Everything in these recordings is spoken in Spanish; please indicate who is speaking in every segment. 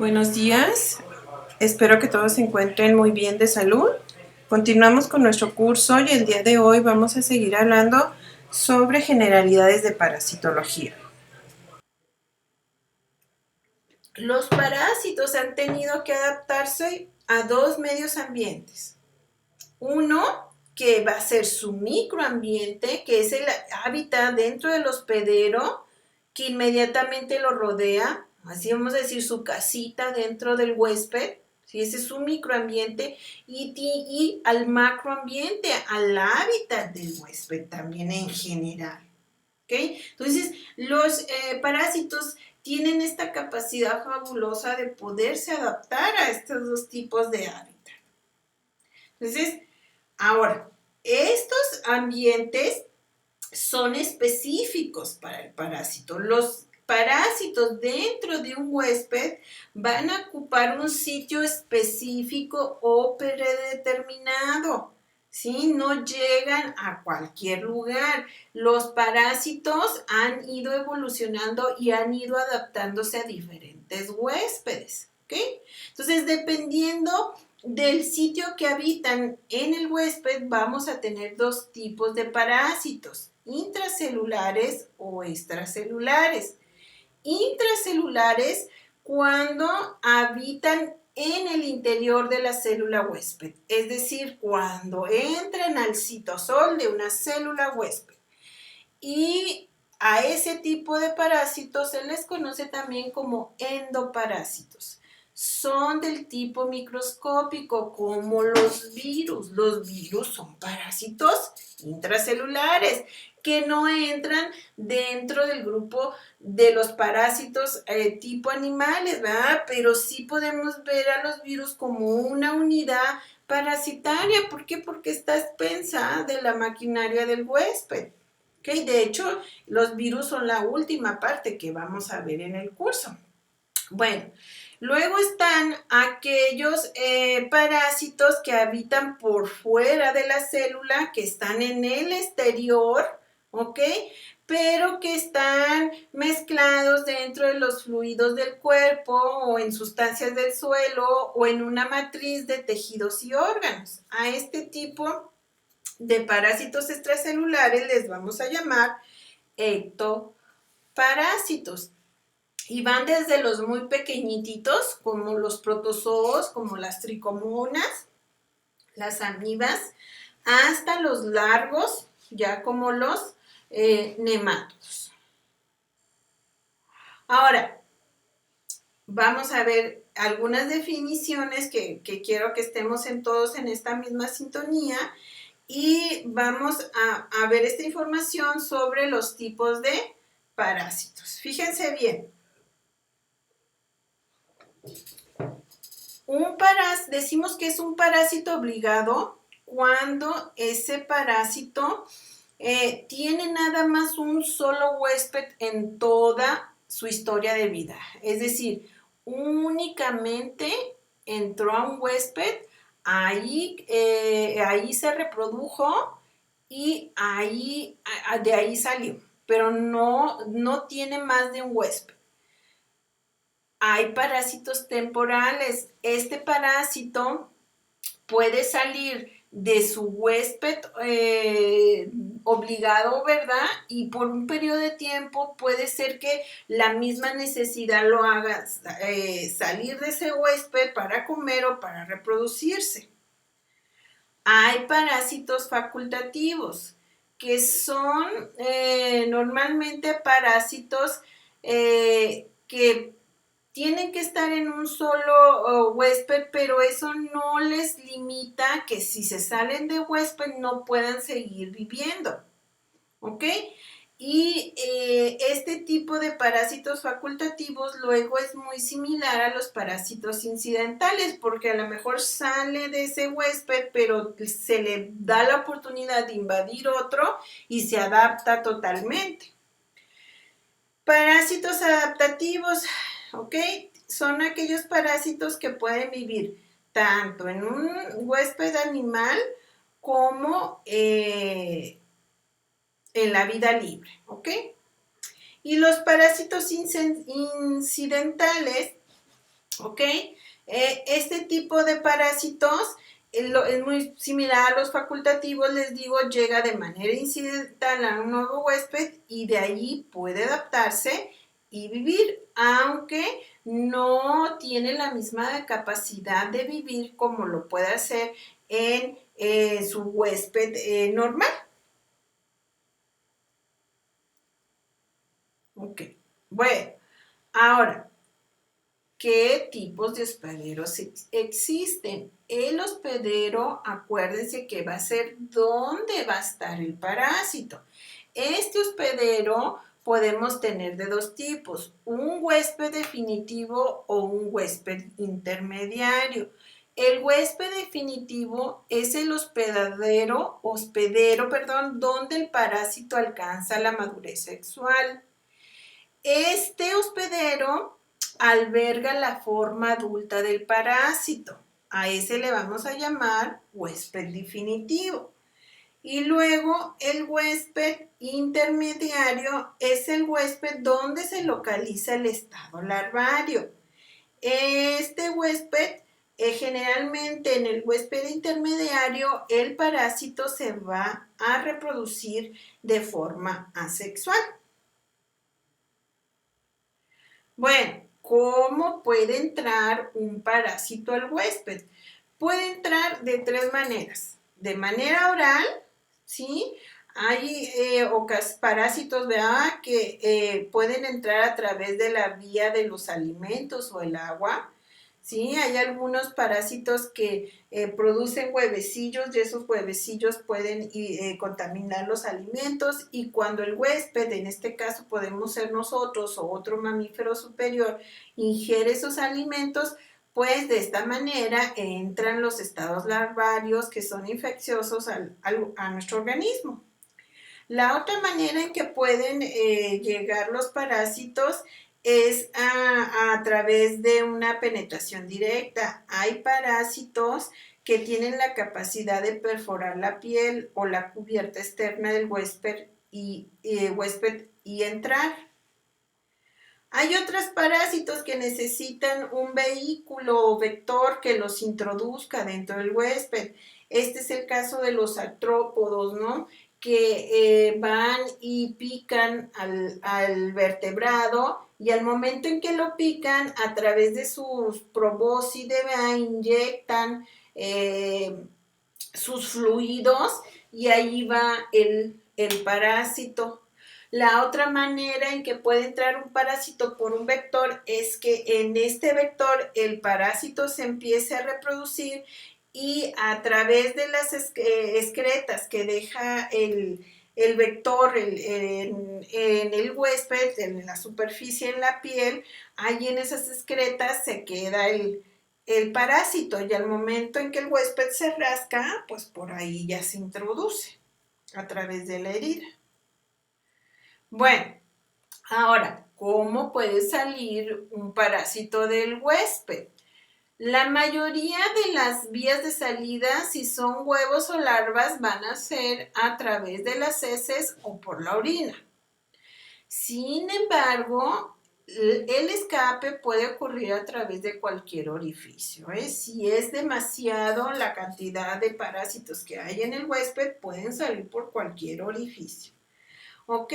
Speaker 1: Buenos días, espero que todos se encuentren muy bien de salud. Continuamos con nuestro curso y el día de hoy vamos a seguir hablando sobre generalidades de parasitología. Los parásitos han tenido que adaptarse a dos medios ambientes. Uno, que va a ser su microambiente, que es el hábitat dentro del hospedero que inmediatamente lo rodea, así vamos a decir su casita dentro del huésped, ¿sí? Ese es su microambiente, y al macroambiente, al hábitat del huésped también en general. ¿Okay? Entonces, los parásitos tienen esta capacidad fabulosa de poderse adaptar a estos dos tipos de hábitat. Entonces, ahora, estos ambientes son específicos para el parásito. Los parásitos dentro de un huésped van a ocupar un sitio específico o predeterminado. ¿Sí? No llegan a cualquier lugar. Los parásitos han ido evolucionando y han ido adaptándose a diferentes huéspedes. ¿Okay? Entonces, dependiendo del sitio que habitan en el huésped, vamos a tener dos tipos de parásitos, intracelulares o extracelulares. Intracelulares cuando habitan en el interior de la célula huésped, es decir, cuando entran al citosol de una célula huésped. Y a ese tipo de parásitos se les conoce también como endoparásitos. Son del tipo microscópico, como los virus. Los virus son parásitos intracelulares que no entran dentro del grupo de los parásitos tipo animales, ¿verdad? Pero sí podemos ver a los virus como una unidad parasitaria. ¿Por qué? Porque está expensa de la maquinaria del huésped. ¿Okay? De hecho, los virus son la última parte que vamos a ver en el curso. Bueno, luego están aquellos parásitos que habitan por fuera de la célula, que están en el exterior, ¿ok? Pero que están mezclados dentro de los fluidos del cuerpo o en sustancias del suelo o en una matriz de tejidos y órganos. A este tipo de parásitos extracelulares les vamos a llamar ectoparásitos. Y van desde los muy pequeñitos, como los protozoos, como las tricomonas, las amibas, hasta los largos, ya como los nematodos. Ahora, vamos a ver algunas definiciones que quiero que estemos todos en esta misma sintonía. Y vamos a ver esta información sobre los tipos de parásitos. Fíjense bien. Decimos que es un parásito obligado cuando ese parásito tiene nada más un solo huésped en toda su historia de vida. Es decir, únicamente entró a un huésped, ahí se reprodujo y de ahí salió, pero no tiene más de un huésped. Hay parásitos temporales. Este parásito puede salir de su huésped obligado, ¿verdad? Y por un periodo de tiempo puede ser que la misma necesidad lo haga salir de ese huésped para comer o para reproducirse. Hay parásitos facultativos, que son normalmente parásitos que tienen que estar en un solo huésped, pero eso no les limita que si se salen de huésped no puedan seguir viviendo, ¿ok? Y este tipo de parásitos facultativos luego es muy similar a los parásitos incidentales, porque a lo mejor sale de ese huésped, pero se le da la oportunidad de invadir otro y se adapta totalmente. Parásitos adaptativos, ¿ok? Son aquellos parásitos que pueden vivir tanto en un huésped animal como en la vida libre, ¿ok? Y los parásitos incidentales ¿ok? Este tipo de parásitos es muy similar a los facultativos, les digo, llega de manera incidental a un nuevo huésped y de allí puede adaptarse y vivir, aunque no tiene la misma capacidad de vivir como lo puede hacer en su huésped normal. Ok, bueno, ahora, ¿qué tipos de hospederos existen? El hospedero, acuérdense que va a ser dónde va a estar el parásito. Este hospedero podemos tener de dos tipos, un huésped definitivo o un huésped intermediario. El huésped definitivo es el hospedero, donde el parásito alcanza la madurez sexual. Este hospedero alberga la forma adulta del parásito. A ese le vamos a llamar huésped definitivo. Y luego el huésped intermediario es el huésped donde se localiza el estado larvario. Este huésped, generalmente en el huésped intermediario, el parásito se va a reproducir de forma asexual. Bueno, ¿cómo puede entrar un parásito al huésped? Puede entrar de tres maneras. De manera oral, ¿sí? Hay parásitos, ¿verdad?, que pueden entrar a través de la vía de los alimentos o el agua. Sí, hay algunos parásitos que producen huevecillos y esos huevecillos pueden contaminar los alimentos y cuando el huésped, en este caso podemos ser nosotros o otro mamífero superior, ingiere esos alimentos, pues de esta manera entran los estados larvarios que son infecciosos a nuestro organismo. La otra manera en que pueden llegar los parásitos es a través de una penetración directa. Hay parásitos que tienen la capacidad de perforar la piel o la cubierta externa del huésped y entrar. Hay otros parásitos que necesitan un vehículo o vector que los introduzca dentro del huésped. Este es el caso de los artrópodos, ¿no?, que van y pican al vertebrado y al momento en que lo pican, a través de sus probóscides inyectan sus fluidos y ahí va el parásito. La otra manera en que puede entrar un parásito por un vector es que en este vector el parásito se empiece a reproducir y a través de las excretas que deja el vector en el huésped, en la superficie, en la piel, ahí en esas excretas se queda el parásito y al momento en que el huésped se rasca, pues por ahí ya se introduce a través de la herida. Bueno, ahora, ¿cómo puede salir un parásito del huésped? La mayoría de las vías de salida, si son huevos o larvas, van a ser a través de las heces o por la orina. Sin embargo, el escape puede ocurrir a través de cualquier orificio, ¿eh? Si es demasiado la cantidad de parásitos que hay en el huésped, pueden salir por cualquier orificio. ¿Ok?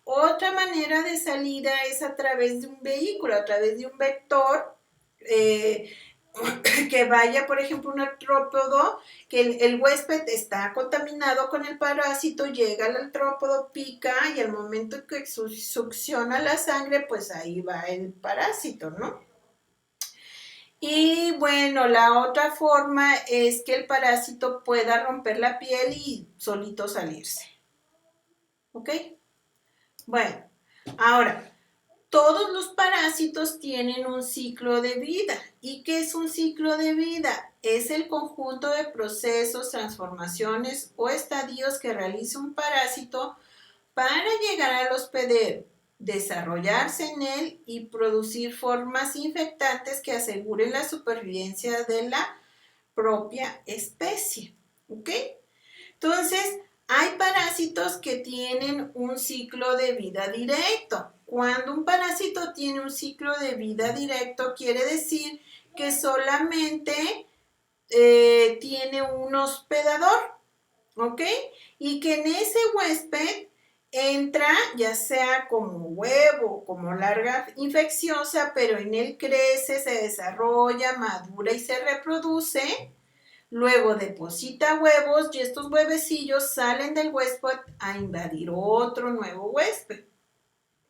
Speaker 1: Otra manera de salida es a través de un vehículo, a través de un vector que vaya, por ejemplo, un artrópodo, que el huésped está contaminado con el parásito, llega al artrópodo, pica y al momento que succiona la sangre, pues ahí va el parásito, ¿no? Y bueno, la otra forma es que el parásito pueda romper la piel y solito salirse. ¿Ok? Bueno, ahora, todos los parásitos tienen un ciclo de vida. ¿Y qué es un ciclo de vida? Es el conjunto de procesos, transformaciones o estadios que realiza un parásito para llegar al hospedero, desarrollarse en él y producir formas infectantes que aseguren la supervivencia de la propia especie. ¿Ok? Entonces, hay parásitos que tienen un ciclo de vida directo. Cuando un parásito tiene un ciclo de vida directo, quiere decir que solamente tiene un hospedador, ¿ok? Y que en ese huésped entra ya sea como huevo, como larva infecciosa, pero en él crece, se desarrolla, madura y se reproduce. Luego deposita huevos y estos huevecillos salen del huésped a invadir otro nuevo huésped.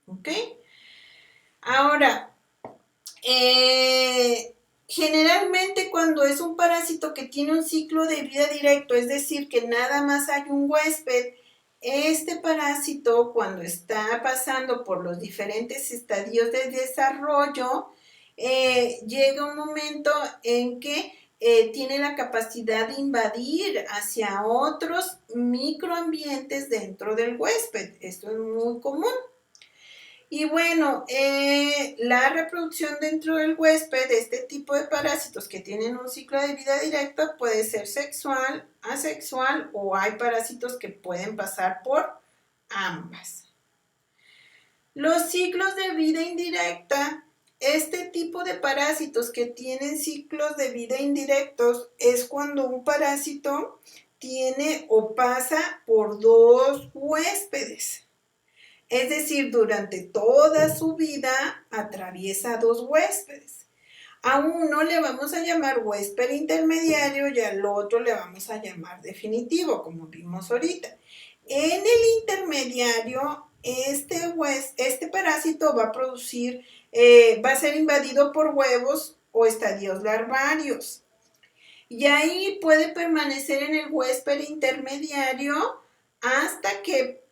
Speaker 1: ¿Ok? Ahora, generalmente cuando es un parásito que tiene un ciclo de vida directo, es decir, que nada más hay un huésped, este parásito cuando está pasando por los diferentes estadios de desarrollo, llega un momento en que tiene la capacidad de invadir hacia otros microambientes dentro del huésped. Esto es muy común. Y bueno, la reproducción dentro del huésped de este tipo de parásitos que tienen un ciclo de vida directo puede ser sexual, asexual o hay parásitos que pueden pasar por ambas. Los ciclos de vida indirecta, este tipo de parásitos que tienen ciclos de vida indirectos es cuando un parásito tiene o pasa por dos huéspedes. Es decir, durante toda su vida atraviesa dos huéspedes. A uno le vamos a llamar huésped intermediario y al otro le vamos a llamar definitivo, como vimos ahorita. En el intermediario, este parásito va a producir, va a ser invadido por huevos o estadios larvarios. Y ahí puede permanecer en el huésped intermediario hasta que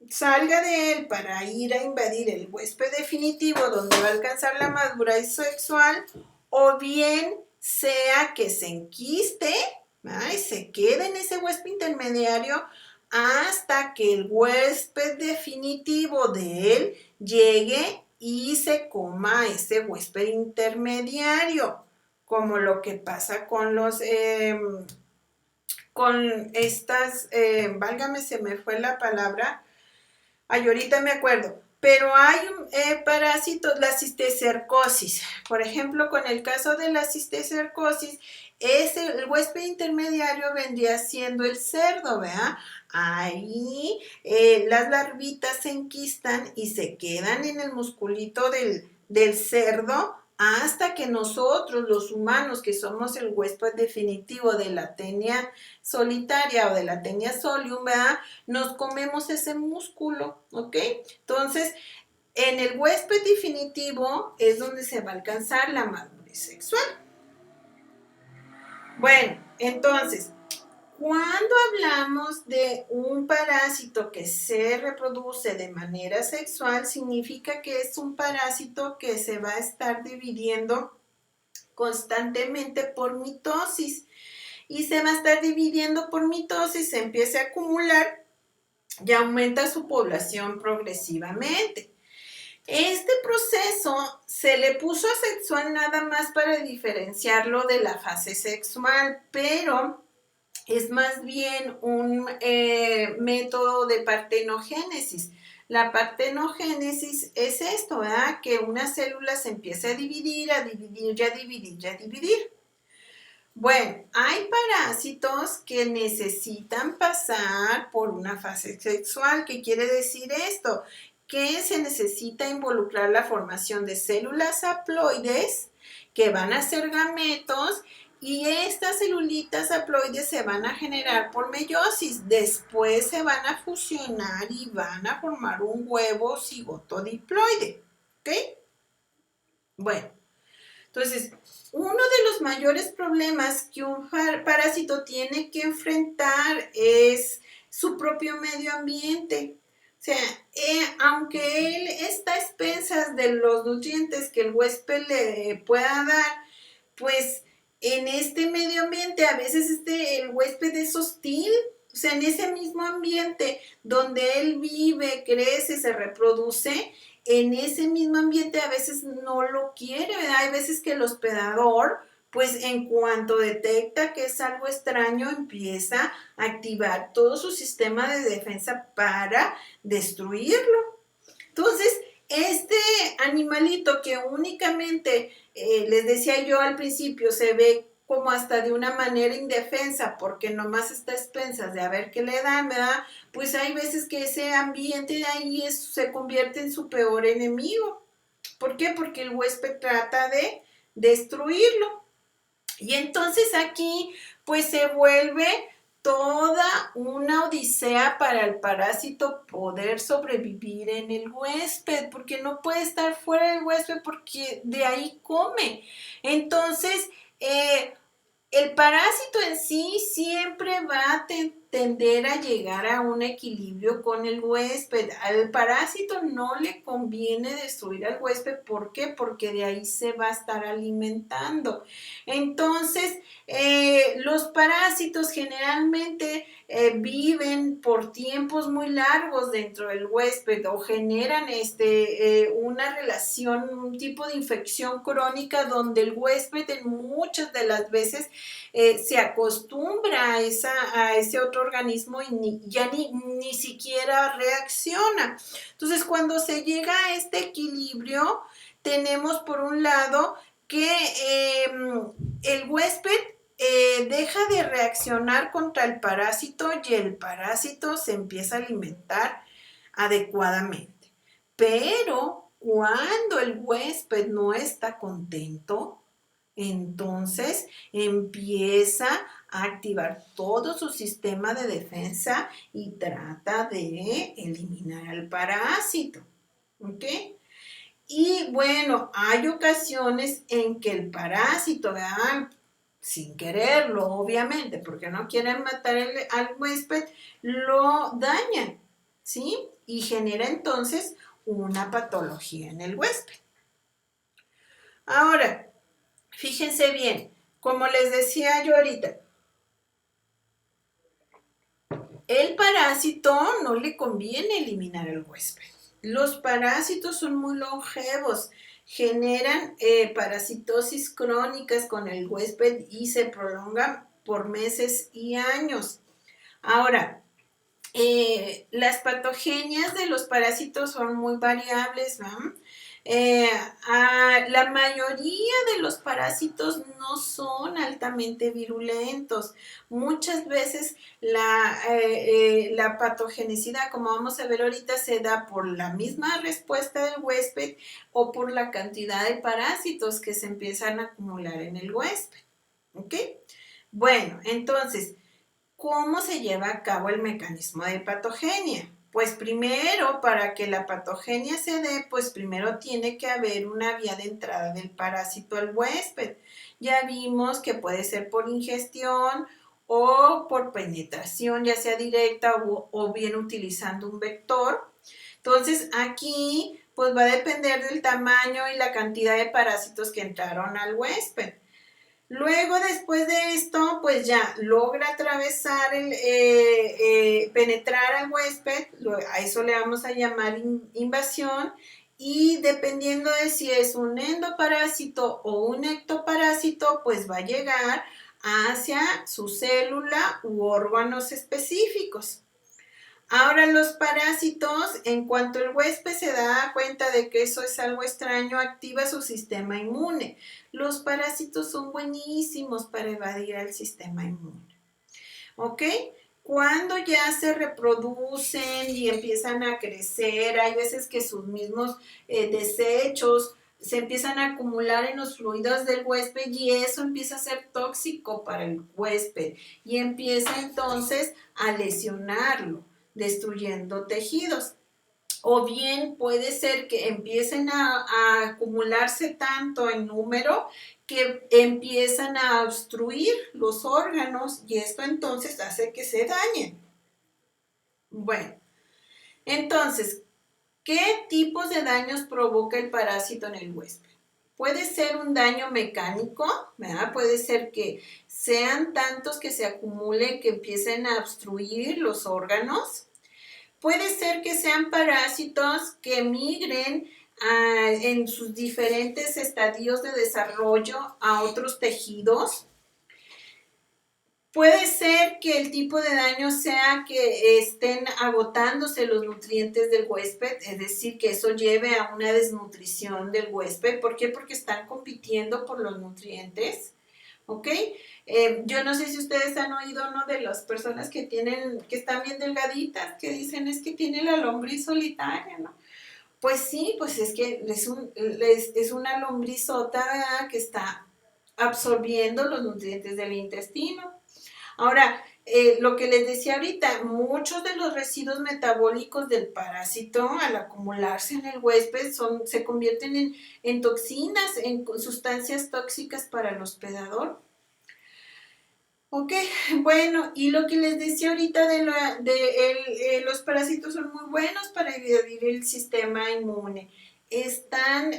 Speaker 1: salga de él para ir a invadir el huésped definitivo donde va a alcanzar la madurez sexual, o bien sea que se enquiste y se quede en ese huésped intermediario hasta que el huésped definitivo de él llegue y se coma a ese huésped intermediario, como lo que pasa con los con estas, válgame, se me fue la palabra. Ay, ahorita me acuerdo. Pero hay parásitos, la cisticercosis. Por ejemplo, con el caso de la cisticercosis, el huésped intermediario vendría siendo el cerdo, ¿verdad? Ahí las larvitas se enquistan y se quedan en el musculito del cerdo hasta que nosotros, los humanos, que somos el huésped definitivo de la tenia solitaria o de la tenia solium, ¿verdad? Nos comemos ese músculo, ¿ok? Entonces, en el huésped definitivo es donde se va a alcanzar la madurez sexual. Bueno, entonces, cuando hablamos de un parásito que se reproduce de manera sexual, significa que es un parásito que se va a estar dividiendo constantemente por mitosis. Y se va a estar dividiendo por mitosis, se empieza a acumular y aumenta su población progresivamente. Este proceso se le puso asexual nada más para diferenciarlo de la fase sexual, pero es más bien un método de partenogénesis. La partenogénesis es esto, ¿verdad? Que una célula se empieza a dividir, a dividir, a dividir, a dividir. Bueno, hay parásitos que necesitan pasar por una fase sexual. ¿Qué quiere decir esto? Que se necesita involucrar la formación de células haploides que van a ser gametos y estas celulitas haploides se van a generar por meiosis. Después se van a fusionar y van a formar un huevo cigoto diploide. ¿Ok? Bueno. Entonces, uno de los mayores problemas que un parásito tiene que enfrentar es su propio medio ambiente. O sea, aunque él está a expensas de los nutrientes que el huésped le pueda dar, pues en este medio ambiente a veces el huésped es hostil. O sea, en ese mismo ambiente donde él vive, crece, se reproduce, en ese mismo ambiente a veces no lo quiere, ¿verdad? Hay veces que el hospedador, pues en cuanto detecta que es algo extraño, empieza a activar todo su sistema de defensa para destruirlo. Entonces, Este animalito que únicamente, les decía yo al principio, se ve como hasta de una manera indefensa, porque nomás está a expensas de a ver qué le dan, ¿verdad? Pues hay veces que ese ambiente de ahí se convierte en su peor enemigo. ¿Por qué? Porque el huésped trata de destruirlo. Y entonces aquí pues se vuelve toda una odisea para el parásito poder sobrevivir en el huésped, porque no puede estar fuera del huésped porque de ahí come. Entonces, el parásito en sí siempre va a tender a llegar a un equilibrio con el huésped. Al parásito no le conviene destruir al huésped. ¿Por qué? Porque de ahí se va a estar alimentando. Entonces, los parásitos generalmente viven por tiempos muy largos dentro del huésped o generan una relación, un tipo de infección crónica donde el huésped en muchas de las veces se acostumbra a ese otro organismo y ya ni siquiera reacciona. Entonces, cuando se llega a este equilibrio, tenemos por un lado que el huésped deja de reaccionar contra el parásito y el parásito se empieza a alimentar adecuadamente. Pero cuando el huésped no está contento, entonces empieza a activar todo su sistema de defensa y trata de eliminar al parásito. ¿Ok? Y bueno, hay ocasiones en que el parásito, ¿verdad? Sin quererlo, obviamente, porque no quieren matar al huésped, lo daña, ¿sí? Y genera entonces una patología en el huésped. Ahora, fíjense bien, como les decía yo ahorita, el parásito no le conviene eliminar al huésped. Los parásitos son muy longevos, generan parasitosis crónicas con el huésped y se prolongan por meses y años. Ahora, las patogenias de los parásitos son muy variables, ¿no? La mayoría de los parásitos no son altamente virulentos. Muchas veces la patogenicidad, como vamos a ver ahorita, se da por la misma respuesta del huésped o por la cantidad de parásitos que se empiezan a acumular en el huésped. ¿Ok? Bueno, entonces, ¿cómo se lleva a cabo el mecanismo de patogenia? Pues primero, para que la patogenia se dé, pues primero tiene que haber una vía de entrada del parásito al huésped. Ya vimos que puede ser por ingestión o por penetración, ya sea directa o bien utilizando un vector. Entonces aquí pues va a depender del tamaño y la cantidad de parásitos que entraron al huésped. Luego, después de esto, pues ya logra atravesar, penetrar al huésped, a eso le vamos a llamar invasión, y dependiendo de si es un endoparásito o un ectoparásito, pues va a llegar hacia su célula u órganos específicos. Ahora los parásitos, en cuanto el huésped se da cuenta de que eso es algo extraño, activa su sistema inmune. Los parásitos son buenísimos para evadir al sistema inmune. ¿Ok? Cuando ya se reproducen y empiezan a crecer, hay veces que sus mismos desechos se empiezan a acumular en los fluidos del huésped y eso empieza a ser tóxico para el huésped y empieza entonces a lesionarlo, destruyendo tejidos. O bien puede ser que empiecen a acumularse tanto en número que empiezan a obstruir los órganos y esto entonces hace que se dañen. Bueno, entonces, ¿qué tipos de daños provoca el parásito en el huésped? Puede ser un daño mecánico, ¿verdad? Puede ser que sean tantos que se acumulen que empiecen a obstruir los órganos. Puede ser que sean parásitos que migren en sus diferentes estadios de desarrollo a otros tejidos. Puede ser que el tipo de daño sea que estén agotándose los nutrientes del huésped, es decir, que eso lleve a una desnutrición del huésped. ¿Por qué? Porque están compitiendo por los nutrientes. ¿Ok? Yo no sé si ustedes han oído, ¿no? De las personas que tienen, que están bien delgaditas, que dicen es que tiene la lombriz solitaria, ¿no? Pues sí, pues es que es una lombrizota, ¿verdad? Que está absorbiendo los nutrientes del intestino. Ahora, lo que les decía ahorita, muchos de los residuos metabólicos del parásito al acumularse en el huésped se convierten en toxinas, en sustancias tóxicas para el hospedador. Ok, bueno, y lo que les decía ahorita los parásitos son muy buenos para evadir el sistema inmune. Están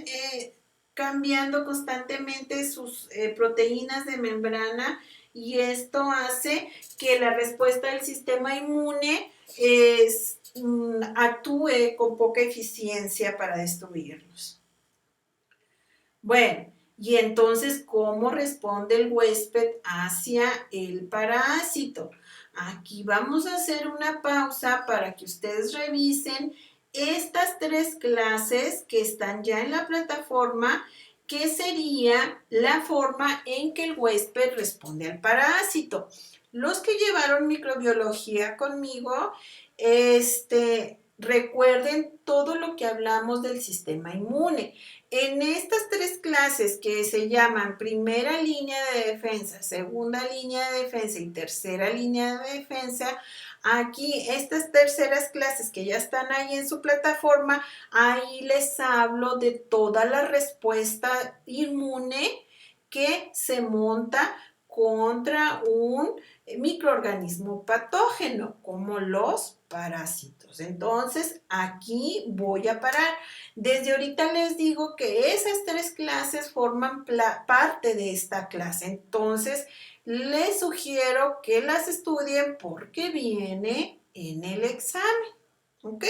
Speaker 1: cambiando constantemente sus proteínas de membrana y esto hace que la respuesta del sistema inmune actúe con poca eficiencia para destruirlos. Bueno, y entonces, ¿cómo responde el huésped hacia el parásito? Aquí vamos a hacer una pausa para que ustedes revisen estas 3 clases que están ya en la plataforma, que sería la forma en que el huésped responde al parásito. Los que llevaron microbiología conmigo, recuerden todo lo que hablamos del sistema inmune. En estas 3 clases que se llaman primera línea de defensa, segunda línea de defensa y tercera línea de defensa, aquí estas terceras clases que ya están ahí en su plataforma, ahí les hablo de toda la respuesta inmune que se monta contra un microorganismo patógeno, como los parásitos. Entonces, aquí voy a parar. Desde ahorita les digo que esas 3 clases forman parte de esta clase. Entonces, les sugiero que las estudien porque viene en el examen. ¿Ok?